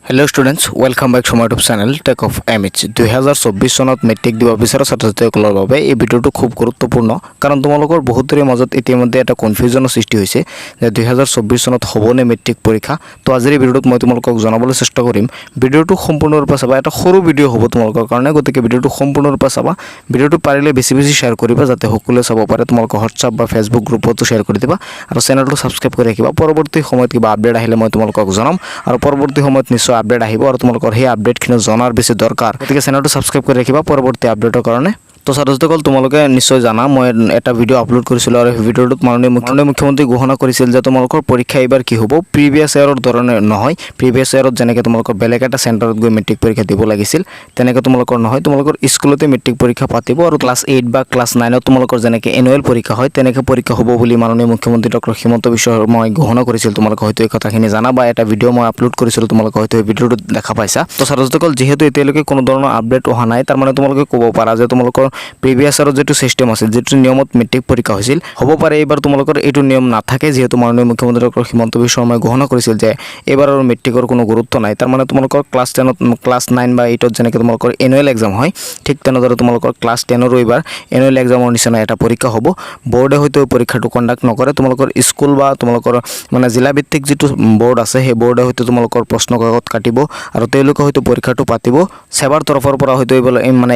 Hello students welcome back to my YouTube channel take off MH 2024 सनत matric দিব বিচৰা ছাত্ৰছাত্ৰীসকলৰ বাবে এই ভিডিঅটো খুব গুৰুত্বপূৰ্ণ কাৰণ তোমালোকৰ বহুতৰে মাজত ইতিমধ্যে এটা কনফিউজনৰ সৃষ্টি হৈছে যে 2024 সনত হ'বনে মেট্ৰিক পৰীক্ষা তো আজিৰ এই ভিডিঅ'ত মই তোমালোকক জনাবলৈ চেষ্টা কৰিম ভিডিঅ'টো সম্পূৰ্ণৰূপে চাবা এটা সৰু ভিডিঅ' হ'ব তোমালোকৰ কাৰণে গতিকে ভিডিঅ'টো সম্পূৰ্ণৰূপে চাবা ভিডিঅ'টো পাৰিলে বেছি শ্বেয়াৰ কৰিবা যাতে সকলোৱে চাব পাৰে তোমালোকৰ হোৱাটছআপ বা ফেসবুক গ্ৰুপতো শ্বেয়াৰ কৰি দিবা আৰু চেনেলটো সাবস্ক্ৰাইব কৰি ৰাখিবা পৰৱৰ্তী সময়ত কিবা আপডেট আহিলে মই তোমালোকক জনাম আৰু পৰৱৰ্তী সময়ত নিশ্চয় আপডেট আহিব আৰু তোমালোকৰ সেই আপডেটখিনি জনাৰ বেছি দৰকাৰ গতিকে চেনেলটো সাবস্ক্ৰাইব কৰি ৰাখিবা পৰৱৰ্তী আপডেটৰ কাৰণে তো ছাত্ৰছাত্ৰীসকল তোমালোকে নিশ্চয় জানা মই এটা ভিডিঅ' আপলোড কৰিছিলোঁ আৰু ভিডিঅ'টোত মাননীয় মুখ্যমন্ত্ৰী ঘোষণা কৰিছিল যে তোমালোকৰ পৰীক্ষা এবাৰ কি হ'ব প্ৰিভিয়াছ ইয়াৰৰ ধৰণে নহয় প্ৰিভিয়াছ ইয়াৰত যেনেকৈ তোমালোকৰ বেলেগ এটা চেণ্টাৰত গৈ মেট্ৰিক পৰীক্ষা দিব লাগিছিল তেনেকৈ তোমালোকৰ নহয় তোমালোকৰ স্কুলতে মেট্ৰিক পৰীক্ষা পাতিব আৰু ক্লাছ 8 বা ক্লাছ 9ত তোমালোকৰ যেনেকৈ এনুৱেল পৰীক্ষা হয় তেনেকৈ পৰীক্ষা হ'ব বুলি মাননীয় মুখ্যমন্ত্ৰী ডক্টৰ হিমন্ত বিশ্ব শৰ্মাই ঘোষণা কৰিছিল তোমালোকে হয়তো এই কথাখিনি জানা বা এটা ভিডিঅ' মই আপলোড কৰিছিলোঁ তোমালোকে হয়তো এই ভিডিঅ'টো দেখা পাইছা তো ছাত্ৰছাত্ৰীসকল যিহেতু এতিয়ালৈকে কোনো ধৰণৰ আপডেট অহা নাই তাৰ মানে তোমালোকে ক'ব পাৰা যে তোমালোকৰ প্ৰিভিয়াছ ইয়াৰৰ যেটো সিস্টেম আছিল যেটো নিয়মত মেট্ৰিক পৰীক্ষা হৈছিল হ'ব পাৰে এইবাৰ তোমালোকৰ এইটো নিয়ম নাথাকে যেহেতু মাননীয় মুখ্যমন্ত্ৰী ডক্টৰ হিমন্ত বিশ্ব শৰ্মাই ঘোষণা কৰিছিল যে এইবাৰৰ মেট্ৰিকৰ কোনো গুৰুত্ব নাই তাৰ মানে তোমালোকৰ ক্লাছ 10ত ক্লাছ 9 বা 8ত যেনেকৈ তোমালোকৰ এনুৱেল এক্সাম হয় ঠিক তেনেদৰে তোমালোকৰ ক্লাছ 10ৰ এইবাৰ এনুৱেল এক্সামৰ নিচিনা এটা পৰীক্ষা হ'ব বোৰ্ডে হয়তো পৰীক্ষাটো কণ্ডাক্ট নকৰে তোমালোকৰ স্কুল বা তোমালোকৰ মানে জিলা ভিত্তিক যেটো বোৰ্ড আছে সেই বোৰ্ডে হয়তো তোমালোকৰ প্ৰশ্ন কাকত কাটিব আৰু তেওঁলোকে হয়তো পৰীক্ষাটো পাতিব সেৱাৰ তৰফৰ পৰা হয়তো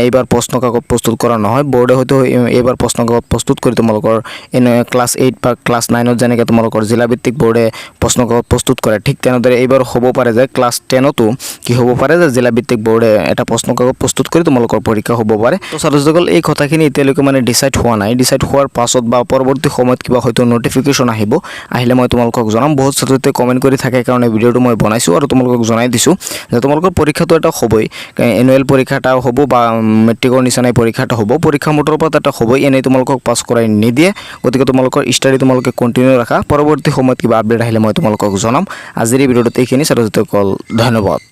এইবাৰ প্ৰশ্ন কাকত প্ৰস্তুত কৰা নহয় বোৰ্ডে হয়তো এইবাৰ প্ৰশ্ন কাকত প্ৰস্তুত কৰি তোমালোকৰ ক্লাছ 8 বা ক্লাছ 9ত যেনেকৈ তোমালোকৰ জিলা ভিত্তিক বোৰ্ডে প্ৰশ্ন কাকত প্ৰস্তুত কৰে ঠিক তেনেদৰে এইবাৰ হ'ব পাৰে যে ক্লাছ 10তো কি হ'ব পাৰে যে জিলা ভিত্তিক বোৰ্ডে এটা প্ৰশ্ন কাকত প্ৰস্তুত কৰি তোমালোকৰ পৰীক্ষা হ'ব পাৰে তো ছাত্ৰছাত্ৰীসকল এই কথাখিনি এতিয়ালৈকে মানে ডিসাইড হোৱা নাই ডিসাইড হোৱাৰ পাছত বা পৰৱৰ্তী সময়ত কিবা হয়তো নটিফিকেশন আহিলে মই তোমালোকক জনাম বহুত ছাত্ৰছাত্ৰীয়ে কমেন্ট কৰি থাকে কাৰণে ভিডিঅ'টো মই বনাইছো আৰু তোমালোকক জনাই দিছো যে তোমালোকৰ পৰীক্ষাটো এটা হ'বই এনুৱেল পৰীক্ষা এটা হ'ব বা মেট্ৰিকৰ নিচিনাই পৰীক্ষা এটা হ'ব পৰীক্ষা মোটৰ ওপৰত এটা হ'বই এনে তোমালোকক পাছ কৰাই নিদিয়ে গতিকে তোমালোকৰ ষ্টাডি তোমালোকে কন্টিনিউ ৰাখা পৰৱৰ্তী সময়ত কিবা আপডেট আহিলে মই তোমালোকক জনাম আজিৰ এই ভিডিঅ'টোত এইখিনি ছাত্ৰছাত্ৰীসকল ধন্যবাদ।